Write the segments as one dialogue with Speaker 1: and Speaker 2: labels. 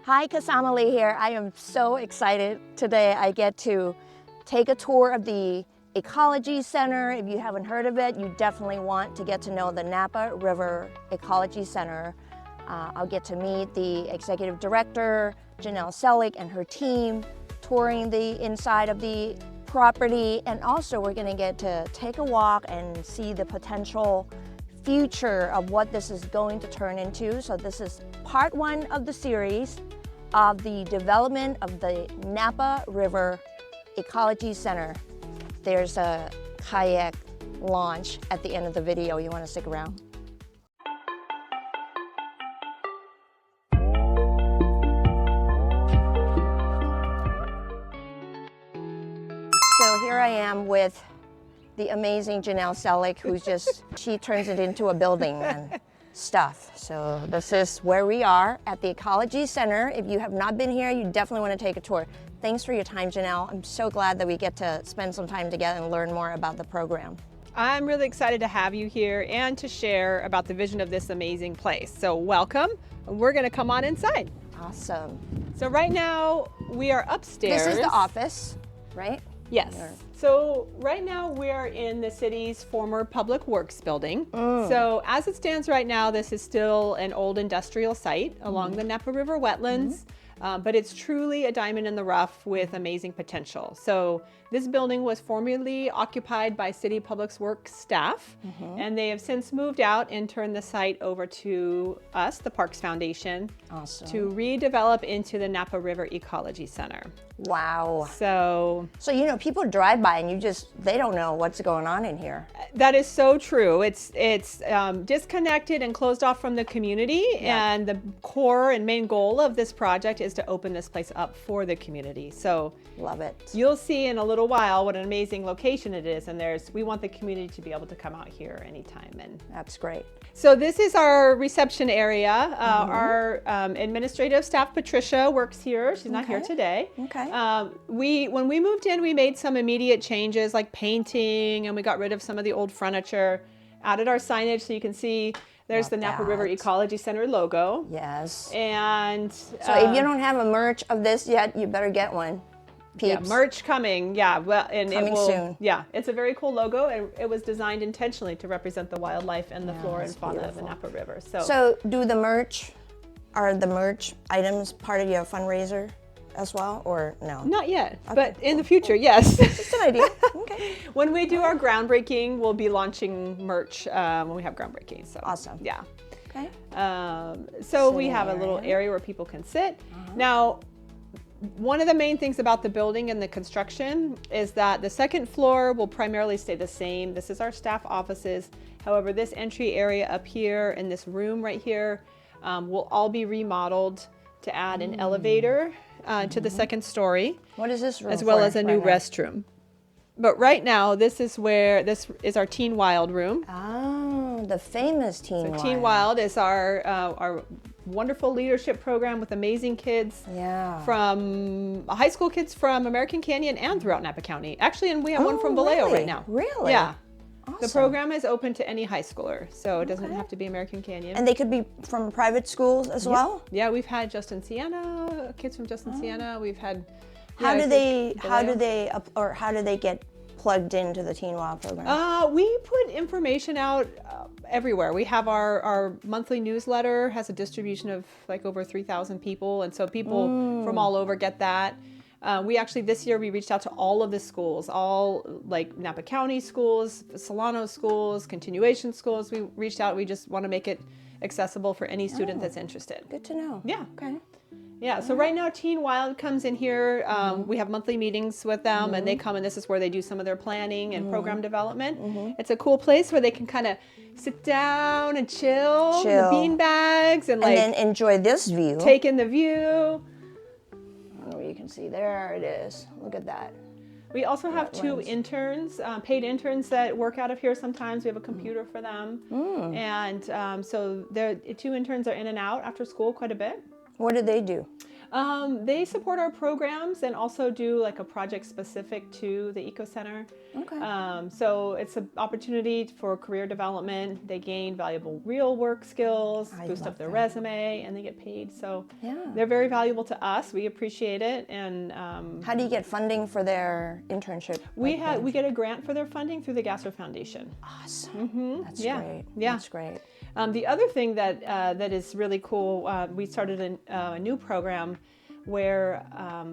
Speaker 1: Hi, Kasama Lee here. I am so excited today. I get to take a tour of the Ecology Center. If you haven't heard of it, you definitely want to get to know the Napa River Ecology Center. I'll get to meet the executive director, Janelle Selick, and her team, touring the inside of the property. And also we're gonna get to take a walk and see the potential future of what this is going to turn into. So this is part one of the series of the development of the Napa River Ecology Center. There's a kayak launch at the end of the video. You want to stick around. So here I am with the amazing Janelle Selick, who's just, she turns it into a building and stuff. So this is where we are at the Ecology Center. If you have not been here, you definitely want to take a tour. Thanks for your time, Janelle. I'm so glad that we get to spend some time together and learn more about the program.
Speaker 2: I'm really excited to have you here and to share about the vision of this amazing place. So welcome. We're going to come on inside.
Speaker 1: Awesome.
Speaker 2: So right now we are upstairs.
Speaker 1: This is the office, right?
Speaker 2: Yes. So right now we're in the city's former public works building. So as it stands right now, this is still an old industrial site along the Napa River Wetlands, but it's truly a diamond in the rough with amazing potential. So this building was formerly occupied by City Public Works staff, and they have since moved out and turned the site over to us, the Parks Foundation, to redevelop into the Napa River Ecology Center.
Speaker 1: Wow.
Speaker 2: So
Speaker 1: you know, people drive by and they don't know what's going on in here.
Speaker 2: That is so true. It's disconnected and closed off from the community, and the core and main goal of this project is to open this place up for the community. So
Speaker 1: love it.
Speaker 2: You'll see in a little while what an amazing location it is, and we want the community to be able to come out here anytime. And
Speaker 1: that's great.
Speaker 2: So this is our reception area. Our administrative staff, Patricia, works here. She's not here today.
Speaker 1: Okay.
Speaker 2: When we moved in, we made some immediate changes like painting, and we got rid of some of the old furniture, added our signage so you can see there's the Napa River Ecology Center logo.
Speaker 1: Yes.
Speaker 2: And
Speaker 1: so if you don't have a merch of this yet, you better get one. Peeps.
Speaker 2: Yeah, merch coming. Yeah, well, and
Speaker 1: coming soon.
Speaker 2: Yeah, it's a very cool logo, and it was designed intentionally to represent the wildlife and the flora and fauna of the Napa River.
Speaker 1: So are the merch items part of your fundraiser as well, or no?
Speaker 2: Not yet, but in the future, yes.
Speaker 1: Just an idea. Okay.
Speaker 2: When we do our groundbreaking, we'll be launching merch when we have groundbreaking. So
Speaker 1: awesome.
Speaker 2: Yeah.
Speaker 1: Okay.
Speaker 2: So we have a little area where people can sit. Now, one of the main things about the building and the construction is that the second floor will primarily stay the same. This is our staff offices. However, this entry area up here and this room right here will all be remodeled to add an elevator to the second story.
Speaker 1: What is this room
Speaker 2: as well
Speaker 1: for
Speaker 2: as a new restroom. But right now, this is our Teen Wild room.
Speaker 1: Oh, the famous Teen Wild.
Speaker 2: Teen Wild is our wonderful leadership program with amazing kids from high school kids from American Canyon and throughout Napa County. Actually, and we have one from Vallejo right now.
Speaker 1: Really?
Speaker 2: Yeah.
Speaker 1: Awesome.
Speaker 2: The program is open to any high schooler, so it doesn't have to be American Canyon.
Speaker 1: And they could be from private schools as well?
Speaker 2: Yeah, we've had Justin Siena, kids from Justin Siena. We've had
Speaker 1: how do they get plugged into the Teen Wild program?
Speaker 2: We put information out everywhere. We have our monthly newsletter, has a distribution of like over 3,000 people, and so people from all over get that. We actually, this year, we reached out to all of the schools, all like Napa County schools, Solano schools, continuation schools. We reached out. We just want to make it accessible for any student that's interested.
Speaker 1: Good to know.
Speaker 2: Yeah.
Speaker 1: Okay.
Speaker 2: Yeah, so right now Teen Wild comes in here. We have monthly meetings with them, and they come, and this is where they do some of their planning and program development. It's a cool place where they can kind of sit down and chill. The bean bags and
Speaker 1: then enjoy this view.
Speaker 2: Take in the view.
Speaker 1: You can see there it is. Look at that.
Speaker 2: We also have two interns, paid interns that work out of here sometimes. We have a computer for them. And so the two interns are in and out after school quite a bit.
Speaker 1: What do they do?
Speaker 2: They support our programs and also do like a project specific to the Eco Center.
Speaker 1: Okay.
Speaker 2: So it's an opportunity for career development. They gain valuable real work skills, boost up their resume, and they get paid. So they're very valuable to us. We appreciate it. And
Speaker 1: how do you get funding for their internship?
Speaker 2: We get a grant for their funding through the Gasser Foundation.
Speaker 1: Awesome. That's great.
Speaker 2: Yeah.
Speaker 1: That's great.
Speaker 2: The other thing that is really cool, we started a new program where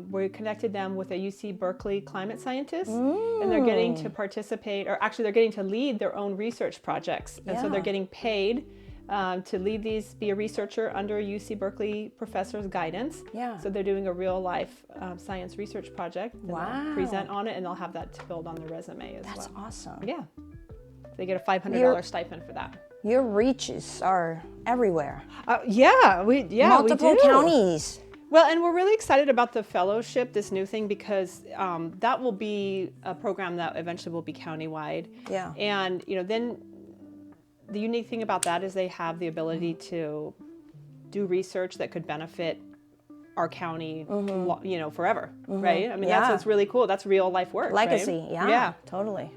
Speaker 2: we connected them with a UC Berkeley climate scientist, and they're getting to participate, or actually they're getting to lead their own research projects. And so they're getting paid to lead these, be a researcher under a UC Berkeley professor's guidance.
Speaker 1: Yeah.
Speaker 2: So they're doing a real life science research project. And they'll present on it, and they'll have that to build on their resume as well.
Speaker 1: That's awesome.
Speaker 2: Yeah. They get a $500 stipend for that.
Speaker 1: Your reaches are everywhere.
Speaker 2: we
Speaker 1: Multiple
Speaker 2: do.
Speaker 1: counties.
Speaker 2: Well, and we're really excited about the fellowship, this new thing, because that will be a program that eventually will be countywide.
Speaker 1: Yeah.
Speaker 2: And then the unique thing about that is they have the ability to do research that could benefit our county, forever, right? I mean, that's what's really cool. That's real life work.
Speaker 1: Legacy.
Speaker 2: Right?
Speaker 1: Yeah. Totally.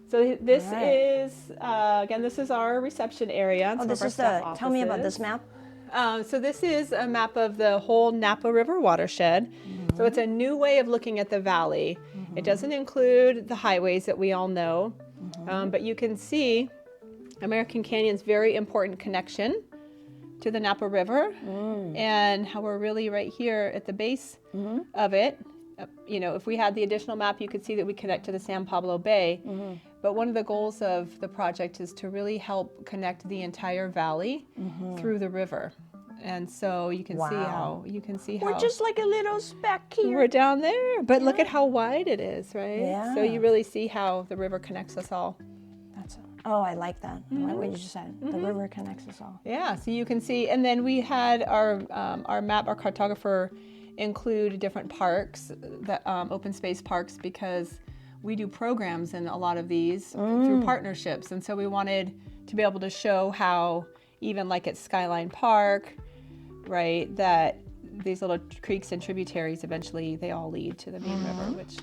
Speaker 2: So this is again, this is our reception area.
Speaker 1: Oh, this is the. Tell me about this map.
Speaker 2: So this is a map of the whole Napa River watershed. So it's a new way of looking at the valley. It doesn't include the highways that we all know, but you can see American Canyon's very important connection to the Napa River, and how we're really right here at the base of it. If we had the additional map, you could see that we connect to the San Pablo Bay. But one of the goals of the project is to really help connect the entire valley through the river. And so you can see how
Speaker 1: We're just like a little speck here.
Speaker 2: we're down there, but look at how wide it is, right?
Speaker 1: Yeah.
Speaker 2: So you really see how the river connects us all.
Speaker 1: I like that. I like what you just said. The river connects us all.
Speaker 2: Yeah, so you can see, and then we had our map, our cartographer include different parks, that open space parks, because we do programs in a lot of these through partnerships, and so we wanted to be able to show how even like at Skyline Park, right, that these little creeks and tributaries eventually they all lead to the main river, which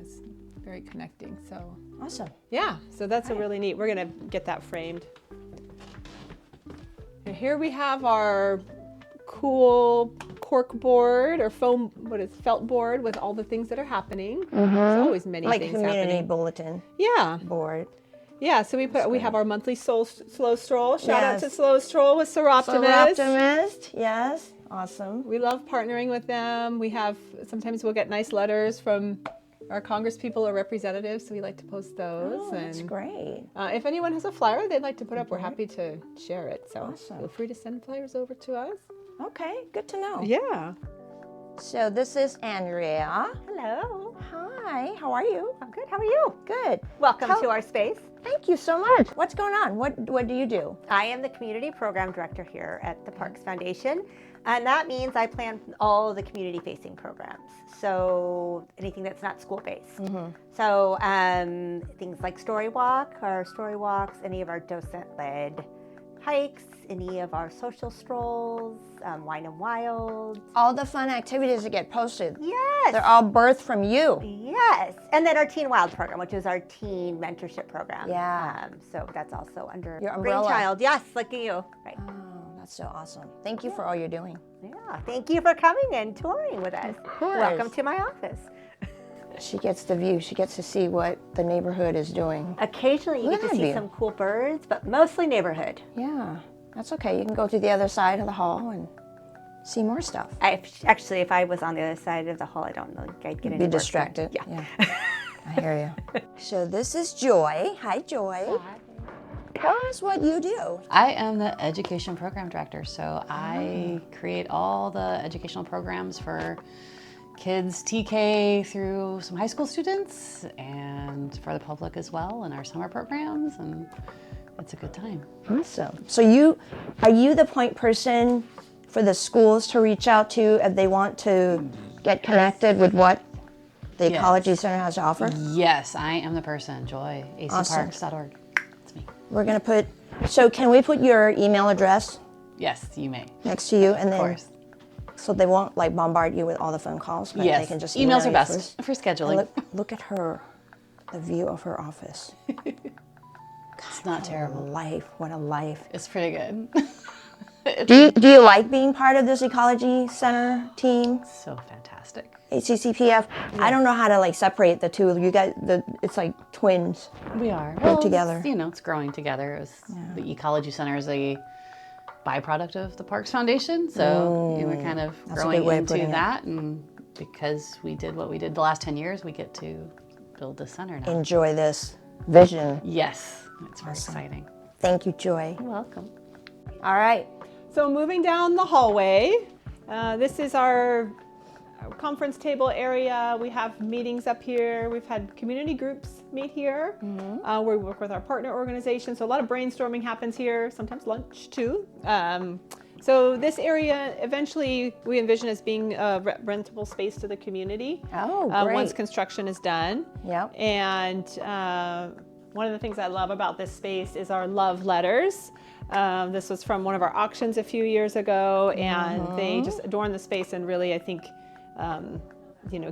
Speaker 2: is very connecting. So
Speaker 1: awesome.
Speaker 2: Yeah, so that's a really neat. We're gonna get that framed. And here we have our cool cork board or felt board with all the things that are happening. There's always many
Speaker 1: Like
Speaker 2: things
Speaker 1: community
Speaker 2: happening.
Speaker 1: bulletin
Speaker 2: Board. Yeah, so we have our monthly slow stroll. Shout out to Slow Stroll with
Speaker 1: Soroptimist. Yes. Awesome.
Speaker 2: We love partnering with them. Sometimes we'll get nice letters from our congresspeople or representatives, so we like to post those.
Speaker 1: Oh, that's great.
Speaker 2: If anyone has a flyer they'd like to put up, we're happy to share it. So
Speaker 1: Awesome.
Speaker 2: feel free to send flyers over to us.
Speaker 1: Okay, good to know.
Speaker 2: Yeah.
Speaker 1: So this is Andrea.
Speaker 3: Hello.
Speaker 1: Hi, how are you?
Speaker 3: I'm good. How are you?
Speaker 1: Good.
Speaker 3: Welcome to our space.
Speaker 1: Thank you so much. What's going on? What do you do?
Speaker 3: I am the community program director here at the Parks Foundation, and that means I plan all of the community-facing programs. So anything that's not school-based. So things like Story Walk, our story walks, any of our docent-led hikes, any of our social strolls, Wine and Wild.
Speaker 1: All the fun activities that get posted.
Speaker 3: Yes.
Speaker 1: They're all birthed from you.
Speaker 3: Yes. And then our Teen Wild program, which is our teen mentorship program.
Speaker 1: Yeah.
Speaker 3: So that's also under
Speaker 1: Your umbrella.
Speaker 3: Brainchild. Yes, look at you. Right.
Speaker 1: Oh, that's so awesome. Thank you for all you're doing.
Speaker 3: Yeah. Thank you for coming and touring with us.
Speaker 1: Of course.
Speaker 3: Welcome to my office.
Speaker 1: She gets the view. She gets to see what the neighborhood is doing.
Speaker 3: Occasionally you
Speaker 1: Look
Speaker 3: get
Speaker 1: at
Speaker 3: to
Speaker 1: that
Speaker 3: see
Speaker 1: view.
Speaker 3: some cool birds, but mostly neighborhood.
Speaker 1: Yeah, that's okay. You can go to the other side of the hall and see more stuff.
Speaker 3: If I was on the other side of the hall, I don't know, I'd get
Speaker 1: Be
Speaker 3: any work done.
Speaker 1: distracted.
Speaker 3: Yeah.
Speaker 1: I hear you. So this is Joy. Hi, Joy. Tell us what you do.
Speaker 4: I am the education program director, so I create all the educational programs for kids TK through some high school students and for the public as well in our summer programs, and it's a good time.
Speaker 1: Awesome. So are you the point person for the schools to reach out to if they want to get connected with what the Ecology Center has to offer?
Speaker 4: Yes, I am the person, Joy,
Speaker 1: Awesome.
Speaker 4: acparks.org. It's me.
Speaker 1: We're going to so can we put your email address
Speaker 4: Yes, you may.
Speaker 1: next to you? And
Speaker 4: Of
Speaker 1: then
Speaker 4: course.
Speaker 1: So they won't like bombard you with all the phone calls, but
Speaker 4: Yes,
Speaker 1: they can just
Speaker 4: emails
Speaker 1: email
Speaker 4: are
Speaker 1: you
Speaker 4: best
Speaker 1: first.
Speaker 4: for
Speaker 1: And
Speaker 4: scheduling.
Speaker 1: look at her, the view of her office.
Speaker 4: It's not terrible.
Speaker 1: What a life.
Speaker 4: It's pretty good.
Speaker 1: Do you like being part of this ecology center team?
Speaker 4: So fantastic.
Speaker 1: ACCPF. I don't know how to like separate the two. You guys, it's like twins.
Speaker 4: We are.
Speaker 1: Work together.
Speaker 4: It's growing together. The Ecology Center is a byproduct of the Parks Foundation. So we're kind of
Speaker 1: That's a
Speaker 4: growing
Speaker 1: good way of
Speaker 4: into
Speaker 1: putting it.
Speaker 4: that. And because we did what we did the last 10 years, we get to build this center now.
Speaker 1: Enjoy this vision.
Speaker 4: Yes. It's very exciting.
Speaker 1: Thank you, Joy.
Speaker 4: You're welcome.
Speaker 1: All right.
Speaker 2: So moving down the hallway, this is our conference table area. We have meetings up here. We've had community groups meet here. Where we work with our partner organizations. So a lot of brainstorming happens here, sometimes lunch too. So this area eventually we envision as being a rentable space to the community.
Speaker 1: Oh, great.
Speaker 2: Once construction is done.
Speaker 1: Yep.
Speaker 2: And one of the things I love about this space is our love letters. This was from one of our auctions a few years ago, and they just adorn the space and really, I think,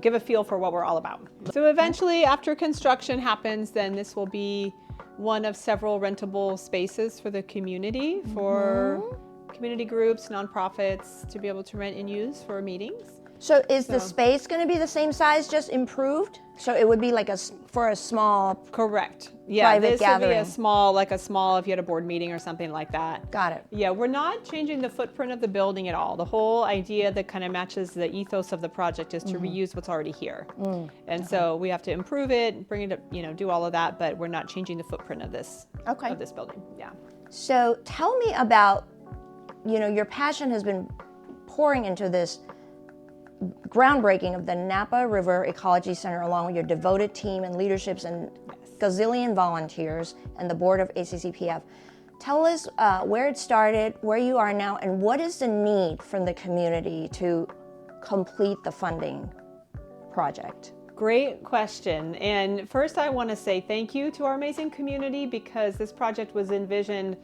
Speaker 2: give a feel for what we're all about. So eventually, after construction happens, then this will be one of several rentable spaces for the community, for community groups, nonprofits to be able to rent and use for meetings.
Speaker 1: So is the space going to be the same size, just improved? So it would be like for a small.
Speaker 2: Correct. Yeah,
Speaker 1: Private
Speaker 2: this would
Speaker 1: gathering.
Speaker 2: be a small if you had a board meeting or something like that.
Speaker 1: Got it.
Speaker 2: Yeah, we're not changing the footprint of the building at all. The whole idea that kind of matches the ethos of the project is to reuse what's already here. And so we have to improve it, bring it up, do all of that, but we're not changing the footprint of this building. Yeah.
Speaker 1: So tell me about, your passion has been pouring into this groundbreaking of the Napa River Ecology Center, along with your devoted team and leaderships and gazillion volunteers and the board of ACCPF. Tell us where it started, where you are now, and what is the need from the community to complete the funding project?
Speaker 2: Great question. And first I want to say thank you to our amazing community, because this project was envisioned,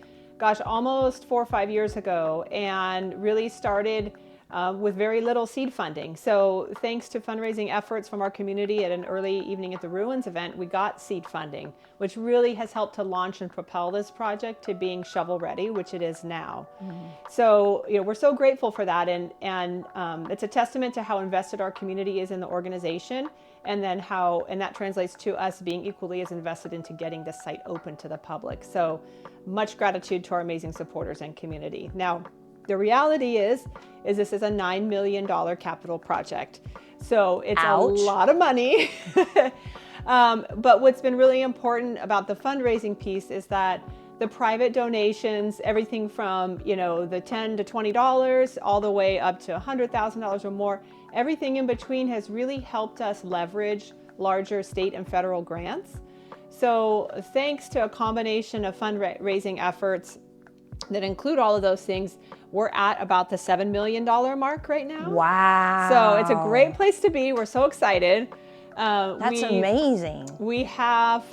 Speaker 2: almost 4 or 5 years ago, and really started with very little seed funding. So thanks to fundraising efforts from our community at an early Evening at the Ruins event, we got seed funding, which really has helped to launch and propel this project to being shovel ready, which it is now. So we're so grateful for that, and it's a testament to how invested our community is in the organization, and then that translates to us being equally as invested into getting this site open to the public. So much gratitude to our amazing supporters and community. Now, the reality is this is a $9 million capital project. So it's a lot of money. But what's been really important about the fundraising piece is that the private donations, everything from, the $10 to $20 all the way up to $100,000 or more, everything in between has really helped us leverage larger state and federal grants. So thanks to a combination of fundraising efforts that include all of those things, we're at about the $7 million mark right now.
Speaker 1: Wow.
Speaker 2: So it's a great place to be. We're so excited.
Speaker 1: That's amazing.
Speaker 2: We have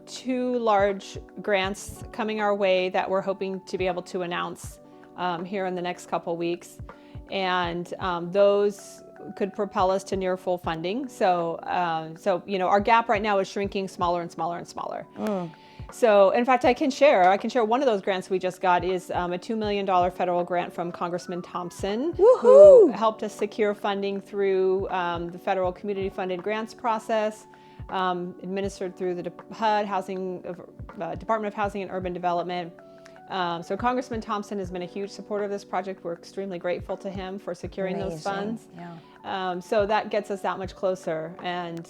Speaker 2: 2 large grants coming our way that we're hoping to be able to announce here in the next couple weeks. And those could propel us to near full funding. So, our gap right now is shrinking smaller and smaller and smaller. So, in fact, I can share one of those grants we just got is a $2 million federal grant from Congressman Thompson, who helped us secure funding through the federal community funded grants process, administered through the HUD, Department of Housing and Urban Development. So Congressman Thompson has been a huge supporter of this project. We're extremely grateful to him for securing those funds.
Speaker 1: Yeah.
Speaker 2: So that gets us that much closer, and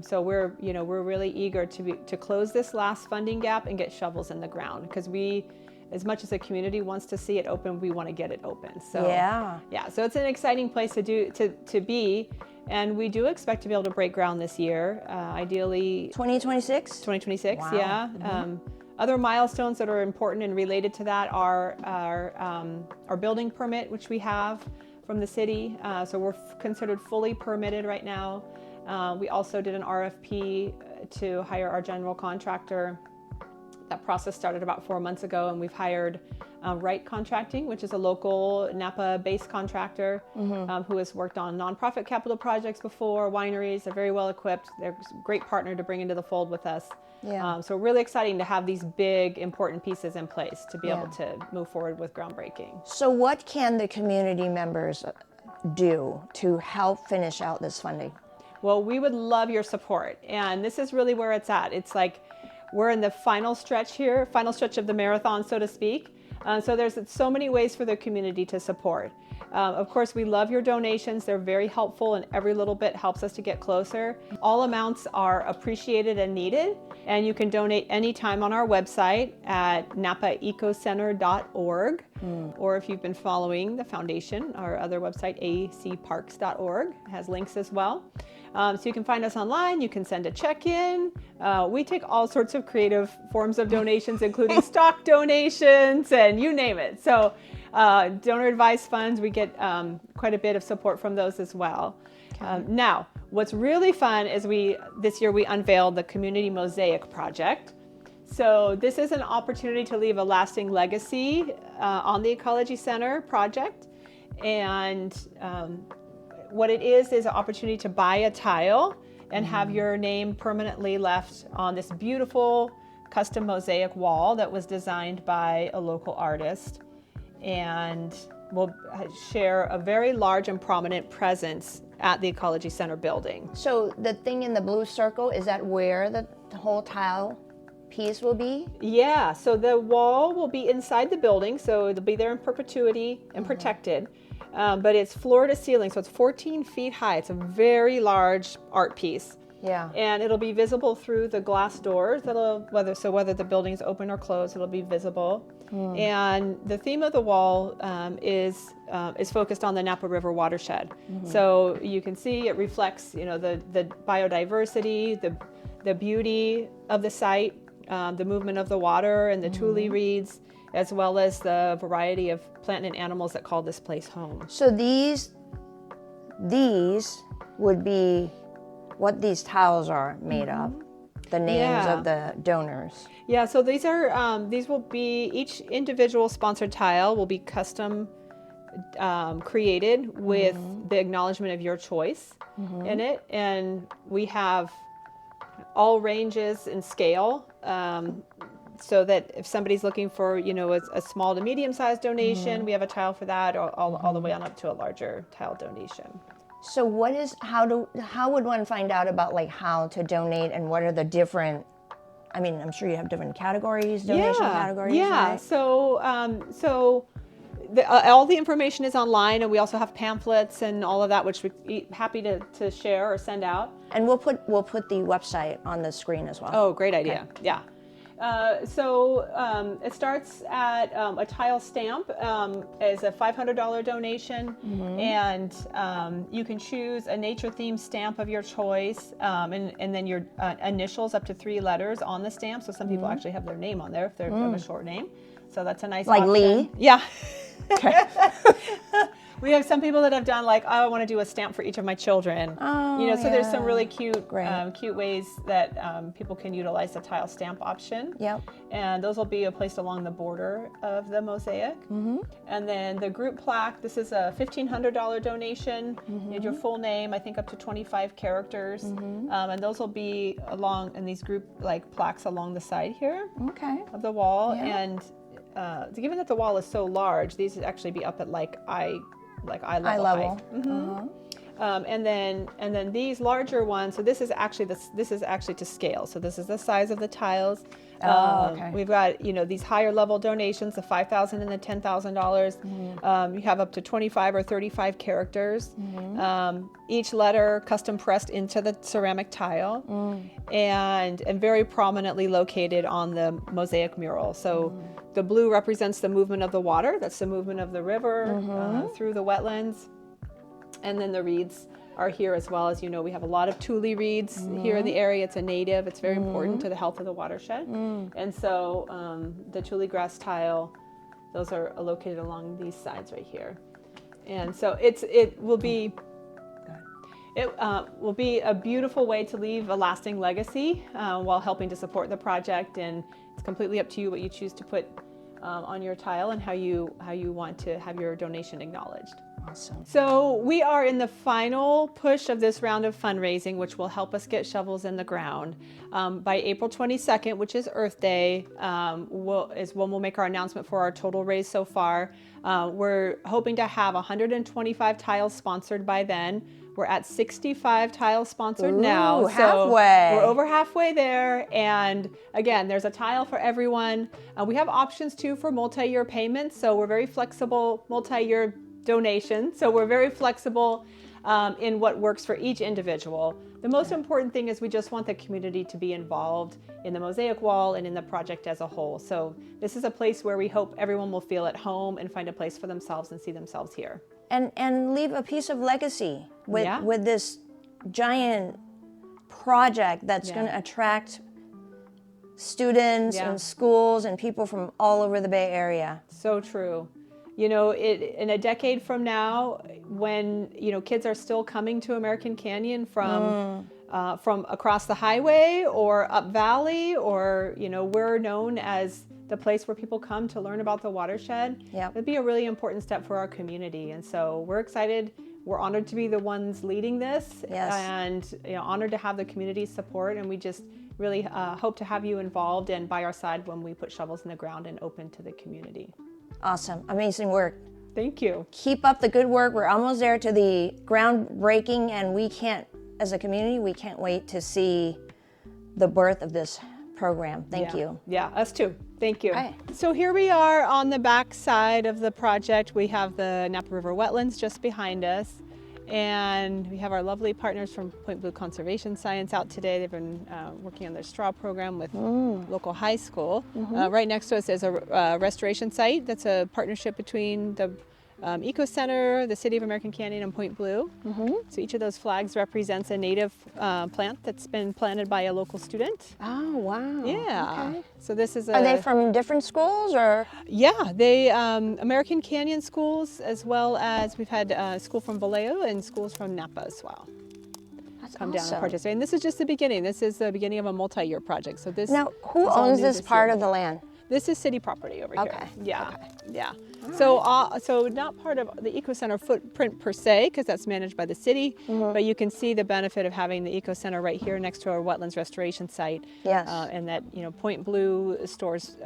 Speaker 2: so we're really eager to close this last funding gap and get shovels in the ground, because as much as the community wants to see it open, we want to get it open. So so it's an exciting place to be, and we do expect to be able to break ground this year, ideally
Speaker 1: 2026.
Speaker 2: 2026.
Speaker 1: Wow.
Speaker 2: Yeah. Other milestones that are important and related to that are our building permit, which we have from the city. So we're considered fully permitted right now. We also did an RFP to hire our general contractor. That process started about 4 months ago, and we've hired Wright Contracting, which is a local Napa-based contractor who has worked on nonprofit capital projects before, wineries. They're very well equipped. They're a great partner to bring into the fold with us.
Speaker 1: Yeah.
Speaker 2: So really exciting to have these big, important pieces in place to be able to move forward with groundbreaking.
Speaker 1: So what can the community members do to help finish out this funding?
Speaker 2: Well, we would love your support. And this is really where it's at. It's like we're in the final stretch here, final stretch of the marathon, so to speak. So there's so many ways for the community to support. Of course, we love your donations. They're very helpful, and every little bit helps us to get closer. All amounts are appreciated and needed, and you can donate anytime on our website at napaecocenter.org, or if you've been following the foundation, our other website, acparks.org, has links as well. So you can find us online, you can send a check-in. We take all sorts of creative forms of donations, including stock donations and you name it. So donor advised funds, we get quite a bit of support from those as well. Now, what's really fun is this year we unveiled the Community Mosaic Project. So this is an opportunity to leave a lasting legacy on the Ecology Center project. And what it is an opportunity to buy a tile and have your name permanently left on this beautiful custom mosaic wall that was designed by a local artist. And we'll share a very large and prominent presence at the Ecology Center building.
Speaker 1: So the thing in the blue circle, is that where the whole tile piece will be?
Speaker 2: Yeah, so the wall will be inside the building, so it'll be there in perpetuity and protected. But it's floor to ceiling, so it's 14 feet high. It's a very large art piece.
Speaker 1: Yeah.
Speaker 2: And it'll be visible through the glass doors. Whether the building's open or closed, it'll be visible. And the theme of the wall is focused on the Napa River watershed. So you can see it reflects, the biodiversity, the beauty of the site, the movement of the water and the tule reeds, as well as the variety of plant and animals that call this place home.
Speaker 1: So these would be what these tiles are made of, the names of the donors.
Speaker 2: Yeah, so these will be, each individual sponsored tile will be custom created with the acknowledgement of your choice in it. And we have all ranges and scale, so that if somebody's looking for, a small to medium-sized donation, we have a tile for that, or all the way on up to a larger tile donation.
Speaker 1: So how would one find out about how to donate, and what are the different, I'm sure you have different categories, donation categories,
Speaker 2: Yeah,
Speaker 1: right?
Speaker 2: So all the information is online, and we also have pamphlets and all of that, which we'd be happy to share or send out.
Speaker 1: And we'll put the website on the screen as well.
Speaker 2: Oh, great idea. Okay. Yeah. It starts at a tile stamp as a $500 donation, and you can choose a nature-themed stamp of your choice, and then your initials up to 3 letters on the stamp. So some people actually have their name on there if they have a short name. So that's a nice
Speaker 1: like
Speaker 2: option.
Speaker 1: Lee?
Speaker 2: Yeah.
Speaker 1: Okay.
Speaker 2: We have some people that have done I want to do a stamp for each of my children.
Speaker 1: Oh,
Speaker 2: so there's some really cute ways that people can utilize the tile stamp option.
Speaker 1: Yep.
Speaker 2: And those will be placed along the border of the mosaic. And then the group plaque, this is a $1,500 donation. You need your full name, I think up to 25 characters. And those will be in these group plaques along the side here of the wall.
Speaker 1: Yeah.
Speaker 2: And given that the wall is so large, these would actually be up at eye level. Height. And then these larger ones. So this is actually to scale. So this is the size of the tiles. We've got these higher level donations, the $5,000 and the $10,000. You have up to 25 or 35 characters. Each letter custom pressed into the ceramic tile, and very prominently located on the mosaic mural. So the blue represents the movement of the water. That's the movement of the river through the wetlands. And then the reeds are here as well. As you know, we have a lot of tule reeds here in the area. It's a native. It's very important to the health of the watershed. And so the tule grass tile, those are located along these sides right here. And so it will be a beautiful way to leave a lasting legacy while helping to support the project. And it's completely up to you what you choose to put on your tile and how you want to have your donation acknowledged.
Speaker 1: Awesome.
Speaker 2: So we are in the final push of this round of fundraising, which will help us get shovels in the ground. By April 22nd, which is Earth Day, is when we'll make our announcement for our total raise so far. We're hoping to have 125 tiles sponsored by then. We're at 65 tiles sponsored now.
Speaker 1: Halfway.
Speaker 2: So we're over halfway there. And again, there's a tile for everyone. We have options too for multi-year payments. So we're very flexible, multi-year donation. So we're very flexible in what works for each individual. The most important thing is we just want the community to be involved in the mosaic wall and in the project as a whole. So this is a place where we hope everyone will feel at home and find a place for themselves and see themselves here.
Speaker 1: And leave a piece of legacy with,
Speaker 2: Yeah.
Speaker 1: with this giant project that's
Speaker 2: Yeah.
Speaker 1: going to attract students
Speaker 2: Yeah.
Speaker 1: and schools and people from all over the Bay Area.
Speaker 2: So true. You know, in a decade from now, when, you know, kids are still coming to American Canyon from across the highway or up valley, or, you know, we're known as the place where people come to learn about the watershed.
Speaker 1: Yep.
Speaker 2: It'd be a really important step for our community. And so we're excited. We're honored to be the ones leading this.
Speaker 1: Yes.
Speaker 2: And, you know, honored to have the community's support. And we just really hope to have you involved and by our side when we put shovels in the ground and open to the community.
Speaker 1: Awesome. Amazing work.
Speaker 2: Thank you.
Speaker 1: Keep up the good work. We're almost there to the groundbreaking, and we can't, as a community, we can't wait to see the birth of this program. Thank you.
Speaker 2: Yeah, us too. Thank you.
Speaker 1: Okay.
Speaker 2: So here we are on the back side of the project. We have the Napa River Wetlands just behind us. And we have our lovely partners from Point Blue Conservation Science out today. They've been working on their straw program with local high school. Right next to us is a restoration site. That's a partnership between the Eco Center, the City of American Canyon, and Point Blue. So each of those flags represents a native plant that's been planted by a local student.
Speaker 1: Oh, wow.
Speaker 2: Yeah.
Speaker 1: Okay.
Speaker 2: So this is
Speaker 1: Are they from different schools or?
Speaker 2: Yeah, they American Canyon schools, as well as we've had school from Vallejo and schools from Napa as well.
Speaker 1: That's
Speaker 2: Come down and
Speaker 1: awesome.
Speaker 2: participate. And this is just the beginning. This is the beginning of a multi-year project. So this
Speaker 1: Now, who
Speaker 2: is all
Speaker 1: owns
Speaker 2: new
Speaker 1: this part
Speaker 2: year.
Speaker 1: of the land?
Speaker 2: This is city property over
Speaker 1: Okay,
Speaker 2: here. Yeah,
Speaker 1: okay.
Speaker 2: yeah. So not part of the Eco Center footprint per se, because that's managed by the city, but you can see the benefit of having the Eco Center right here next to our wetlands restoration site.
Speaker 1: Yes.
Speaker 2: And that, you know, Point Blue stores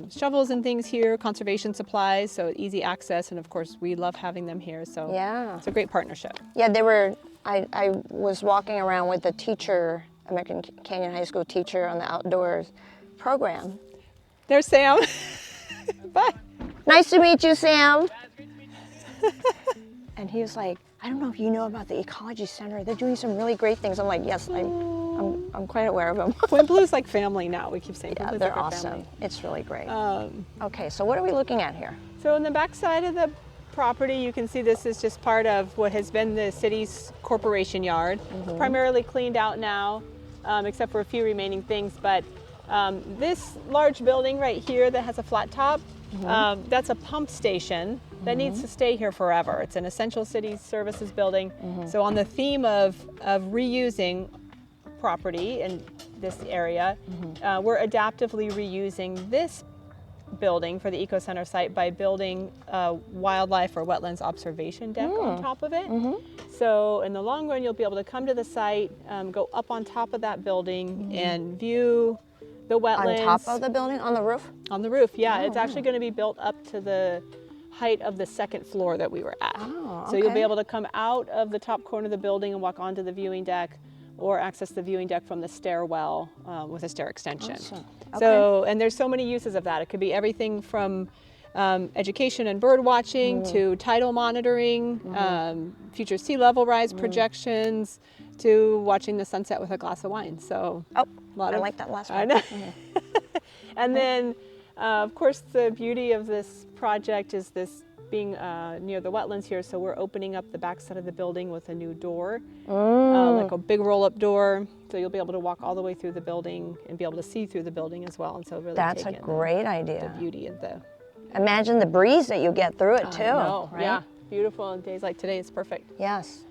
Speaker 2: shovels and things here, conservation supplies, so easy access, and of course we love having them here. So
Speaker 1: Yeah.
Speaker 2: it's a great partnership.
Speaker 1: Yeah, they were, I was walking around with a teacher, American Canyon High School teacher on the outdoors program.
Speaker 2: There's Sam. Bye.
Speaker 1: Nice to meet you, Sam. And he was like, I don't know if you know about the Ecology Center. They're doing some really great things. I'm like, yes, I'm quite aware of them.
Speaker 2: Point Blue's like family now. We keep saying
Speaker 1: Yeah,
Speaker 2: Point Blue's
Speaker 1: they're
Speaker 2: like our
Speaker 1: awesome.
Speaker 2: family.
Speaker 1: It's really great. Okay, so what are we looking at here?
Speaker 2: So on the back side of the property, you can see this is just part of what has been the city's corporation yard. It's primarily cleaned out now, except for a few remaining things. But this large building right here that has a flat top, that's a pump station that needs to stay here forever. It's an essential city services building. So on the theme of reusing property in this area, we're adaptively reusing this building for the Eco Center site by building a wildlife or wetlands observation deck on top of it. So in the long run, you'll be able to come to the site, go up on top of that building and view the wetlands.
Speaker 1: On top of the building, on the roof?
Speaker 2: On the roof, yeah. It's actually going to be built up to the height of the second floor that we were at.
Speaker 1: Oh,
Speaker 2: So you'll be
Speaker 1: okay.
Speaker 2: able to come out of the top corner of the building and walk onto the viewing deck, or access the viewing deck from the stairwell with a stair extension.
Speaker 1: Awesome.
Speaker 2: So, and there's so many uses of that. It could be everything from education and bird watching to tidal monitoring, future sea level rise projections, to watching the sunset with a glass of wine. So,
Speaker 1: Oh,
Speaker 2: I
Speaker 1: I like that last one.
Speaker 2: I know. And then, of course, the beauty of this project is this being near the wetlands here, so we're opening up the back side of the building with a new door, like a big roll-up door, so you'll be able to walk all the way through the building and be able to see through the building as well, and so really
Speaker 1: That's
Speaker 2: take
Speaker 1: a
Speaker 2: in
Speaker 1: great
Speaker 2: the
Speaker 1: idea.
Speaker 2: beauty of the
Speaker 1: Imagine the breeze that you get through it too, right?
Speaker 2: Yeah, beautiful. On days like today, it's perfect.
Speaker 1: Yes.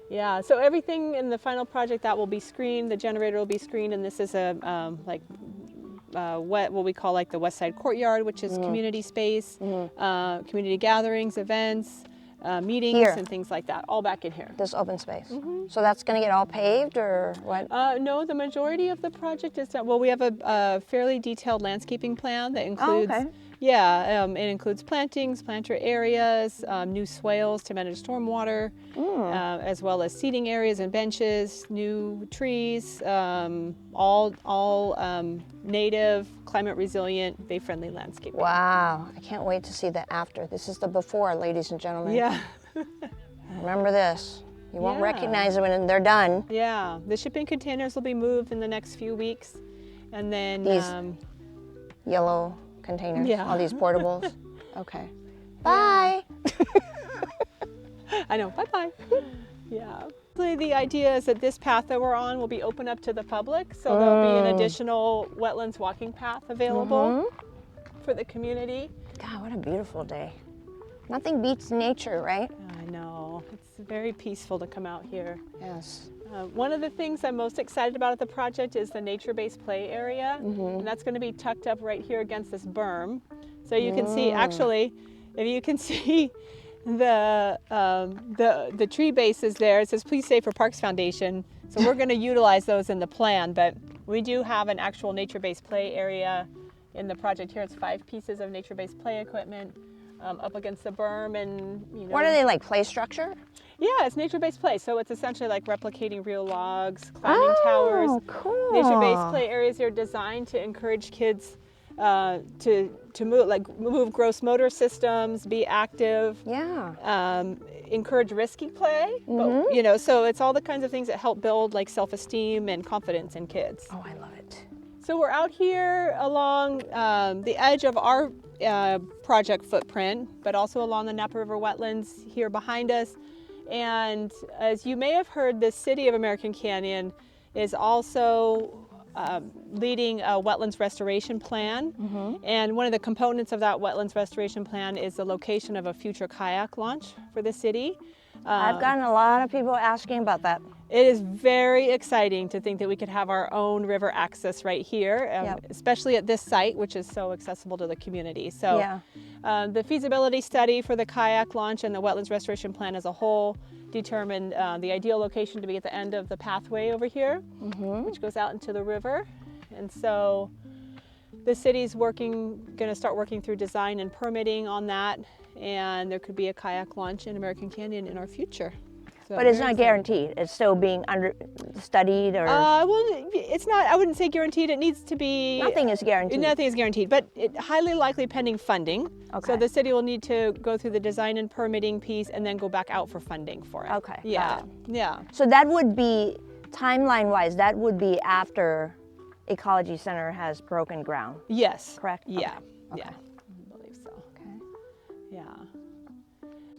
Speaker 2: Yeah, so everything in the final project that will be screened, the generator will be screened, and this is a like what we call like the West Side Courtyard, which is community space, community gatherings, events, meetings,
Speaker 1: Here.
Speaker 2: and things like that, all back in here.
Speaker 1: This open space. So that's going to get all paved or what?
Speaker 2: No, the majority of the project is done. Well, we have a fairly detailed landscaping plan that includes,
Speaker 1: okay.
Speaker 2: it includes plantings, planter areas, new swales to manage stormwater, as well as seating areas and benches, new trees, all native, climate resilient, bay-friendly landscaping.
Speaker 1: Wow, I can't wait to see the after. This is the before, ladies and gentlemen.
Speaker 2: Yeah.
Speaker 1: Remember this. You won't
Speaker 2: Yeah.
Speaker 1: recognize them when they're done.
Speaker 2: Yeah, the shipping containers will be moved in the next few weeks, and then
Speaker 1: These yellow containers,
Speaker 2: Yeah.
Speaker 1: all these portables. Okay. Bye.
Speaker 2: I know, bye-bye. Yeah. The idea is that this path that we're on will be open up to the public, so there'll be an additional wetlands walking path available for the community.
Speaker 1: God, what a beautiful day. Nothing beats nature, right?
Speaker 2: I know, it's very peaceful to come out here.
Speaker 1: Yes.
Speaker 2: One of the things I'm most excited about at the project is the nature-based play area, and that's going to be tucked up right here against this berm. So you can see, actually, if you can see the tree bases there, it says please stay for Parks Foundation. So we're going to utilize those in the plan, but we do have an actual nature-based play area in the project here. It's 5 pieces of nature-based play equipment up against the berm, and
Speaker 1: What are they, like play structure?
Speaker 2: yeah, it's nature-based play. So it's essentially like replicating real logs, climbing towers.
Speaker 1: Oh, cool.
Speaker 2: Nature-based play areas are designed to encourage kids to move gross motor systems, be active,
Speaker 1: Yeah.
Speaker 2: encourage risky play. But, so it's all the kinds of things that help build like self-esteem and confidence in kids.
Speaker 1: Oh, I love it.
Speaker 2: So we're out here along the edge of our project footprint, but also along the Napa River Wetlands here behind us. And as you may have heard, the city of American Canyon is also leading a wetlands restoration plan. And one of the components of that wetlands restoration plan is the location of a future kayak launch for the city.
Speaker 1: I've gotten a lot of people asking about that.
Speaker 2: It is very exciting to think that we could have our own river access right here, especially at this site, which is so accessible to the community. So the feasibility study for the kayak launch and the wetlands restoration plan as a whole determined the ideal location to be at the end of the pathway over here, which goes out into the river. And so the city's going to start working through design and permitting on that, and there could be a kayak launch in American Canyon in our future. So
Speaker 1: But it's
Speaker 2: very
Speaker 1: not
Speaker 2: exciting.
Speaker 1: guaranteed. It's still being studied or
Speaker 2: Well, it's not, I wouldn't say guaranteed. It needs to be.
Speaker 1: nothing is guaranteed.
Speaker 2: Nothing is guaranteed, but it highly likely pending funding.
Speaker 1: Okay.
Speaker 2: So the city will need to go through the design and permitting piece and then go back out for funding for it.
Speaker 1: Okay,
Speaker 2: Yeah.
Speaker 1: got
Speaker 2: Yeah.
Speaker 1: So that would be, timeline-wise, that would be after Ecology Center has broken ground,
Speaker 2: Yes.
Speaker 1: correct?
Speaker 2: Yeah.
Speaker 1: Okay.
Speaker 2: Yeah. I believe so.
Speaker 1: Okay.
Speaker 2: Yeah.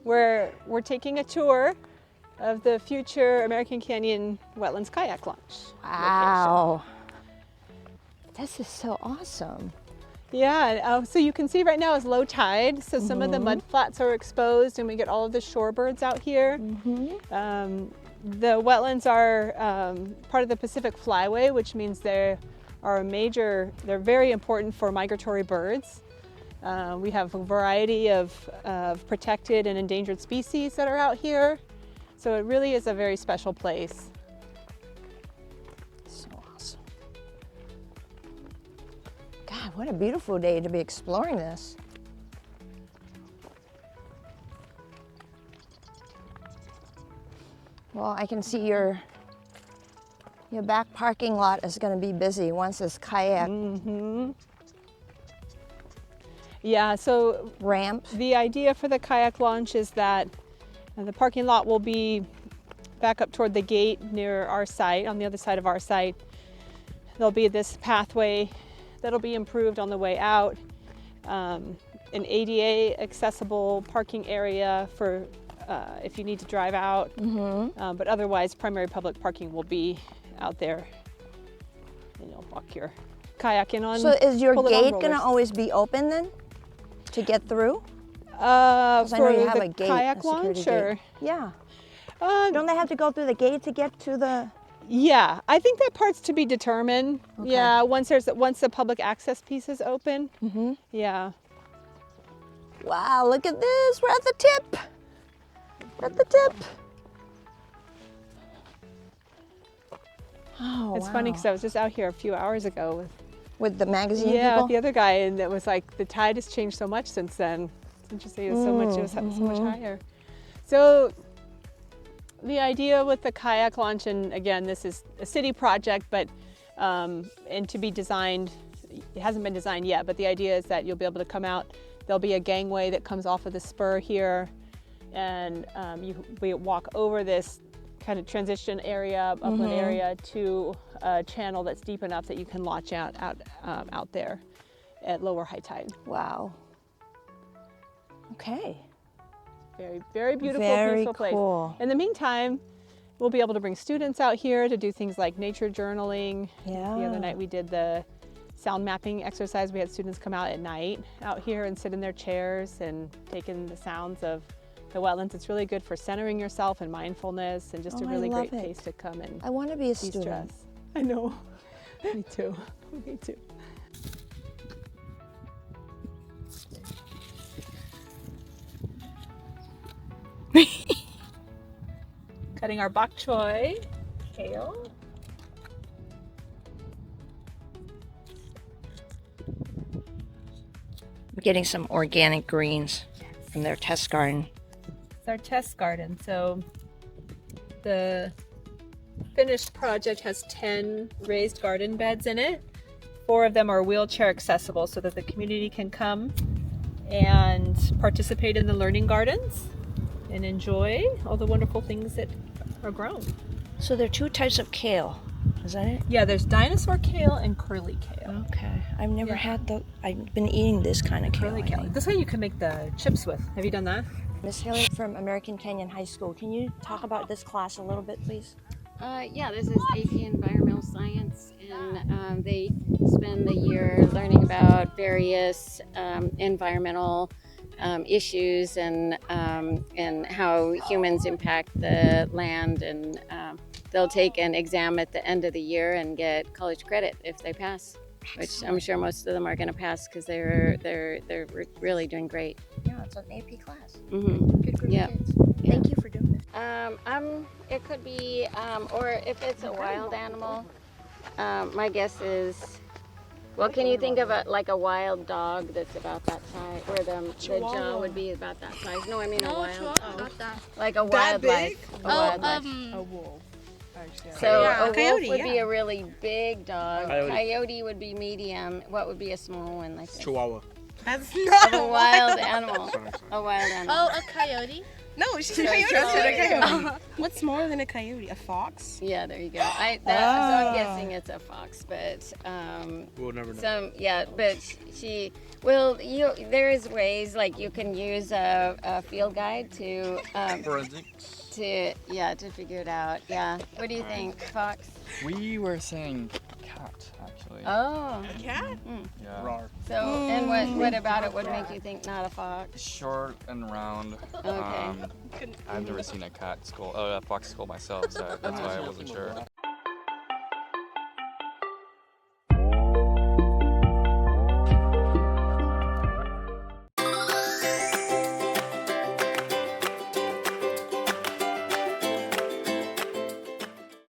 Speaker 2: We're taking a tour of the future American Canyon Wetlands kayak launch. location.
Speaker 1: Wow. This is so awesome.
Speaker 2: Yeah, so you can see right now is low tide, so some of the mud flats are exposed and we get all of the shorebirds out here. The wetlands are part of the Pacific Flyway, which means they're very important for migratory birds. We have a variety of protected and endangered species that are out here. So it really is a very special place.
Speaker 1: So awesome. God, what a beautiful day to be exploring this. Well, I can see your back parking lot is going to be busy once this kayak
Speaker 2: Yeah, so
Speaker 1: ramp.
Speaker 2: the idea for the kayak launch is that the parking lot will be back up toward the gate near our site, on the other side of our site. There'll be this pathway that'll be improved on the way out, an ADA accessible parking area for if you need to drive out, but otherwise primary public parking will be out there. And you'll walk your kayak in on.
Speaker 1: So is your
Speaker 2: pull it on
Speaker 1: gate going to
Speaker 2: rollers.
Speaker 1: always be open then to get through?
Speaker 2: I
Speaker 1: I know you have a gate,
Speaker 2: kayak
Speaker 1: a security
Speaker 2: launch, or
Speaker 1: gate. Yeah. Don't they have to go through the gate to get to the?
Speaker 2: Yeah, I think that part's to be determined.
Speaker 1: Okay.
Speaker 2: Yeah, once the public access piece is open.
Speaker 1: Mm-hmm.
Speaker 2: Yeah.
Speaker 1: Wow, look at this. We're at the tip. We're at the tip. Oh,
Speaker 2: It's funny because I was just out here a few hours ago
Speaker 1: with the magazine
Speaker 2: with
Speaker 1: people.
Speaker 2: the other guy, and it was like the tide has changed so much since then. It's interesting. It was so much higher. So the idea with the kayak launch, and again, this is a city project, but and to be designed, it hasn't been designed yet, but the idea is that you'll be able to come out. There'll be a gangway that comes off of the spur here, and we walk over this kind of transition area, upland area, to a channel that's deep enough that you can launch out there at lower high tide.
Speaker 1: Wow. Okay.
Speaker 2: Very, very beautiful,
Speaker 1: Very
Speaker 2: peaceful place.
Speaker 1: cool.
Speaker 2: In the meantime, we'll be able to bring students out here to do things like nature journaling.
Speaker 1: Yeah.
Speaker 2: The other night we did the sound mapping exercise. We had students come out at night out here and sit in their chairs and take in the sounds of the wetlands. It's really good for centering yourself and mindfulness, and just a
Speaker 1: Oh, I
Speaker 2: really
Speaker 1: love
Speaker 2: great
Speaker 1: it.
Speaker 2: place to come and
Speaker 1: I want to be a
Speaker 2: de-stress.
Speaker 1: student.
Speaker 2: I know. Me too. Me too. Cutting our bok choy, kale.
Speaker 1: I'm getting some organic greens from their test garden.
Speaker 2: It's our test garden. So the finished project has 10 raised garden beds in it. 4 of them are wheelchair accessible so that the community can come and participate in the learning gardens and enjoy all the wonderful things that are grown.
Speaker 1: So there are 2 types of kale. Is that it?
Speaker 2: Yeah, there's dinosaur kale and curly kale.
Speaker 1: Okay. I've never had the. I've been eating this kind of kale.
Speaker 2: Curly
Speaker 1: I
Speaker 2: kale.
Speaker 1: think.
Speaker 2: This way you can make the chips with. Have you done that?
Speaker 1: Miss Haley from American Canyon High School. Can you talk about this class a little bit, please?
Speaker 5: Yeah, this is AP Environmental Science, and they spend the year learning about various environmental issues and how humans impact the land, and they'll take an exam at the end of the year and get college credit if they pass, which I'm sure most of them are going to pass because they're really doing great.
Speaker 1: Yeah, it's an AP class.
Speaker 5: Mm-hmm.
Speaker 1: Good group
Speaker 5: Yeah.
Speaker 1: of kids. Thank you for doing this.
Speaker 5: It could be, or if it's a wild animal, my guess is, well, can you think of a wild dog that's about that size, where the jaw would be about that size? No, I mean a wild dog.
Speaker 6: Not that.
Speaker 5: Like a wildlife. A wildlife.
Speaker 2: A wolf.
Speaker 5: So
Speaker 6: Yeah.
Speaker 5: a wolf
Speaker 6: Coyote,
Speaker 5: would be
Speaker 6: yeah.
Speaker 5: a really big dog.
Speaker 7: Coyote.
Speaker 5: Coyote would be medium. What would be a small one like this?
Speaker 7: Chihuahua.
Speaker 6: That's
Speaker 5: A wild animal. A wild animal.
Speaker 6: Oh, a coyote?
Speaker 8: No, she's a coyote. What's smaller than a coyote? A fox?
Speaker 5: Yeah, there you go. So I'm guessing it's a fox, but
Speaker 7: We'll never know.
Speaker 5: but she. Well, there is ways like you can use a field guide to
Speaker 7: Forensics.
Speaker 5: to figure it out. Yeah. What do you think, Fox?
Speaker 9: We were saying cat, actually.
Speaker 5: Oh.
Speaker 8: A cat?
Speaker 9: Yeah.
Speaker 7: Rar.
Speaker 5: So and what about it would make you think not a fox?
Speaker 9: Short and round.
Speaker 5: Okay.
Speaker 9: I've never seen a fox skull myself, so that's why I wasn't sure.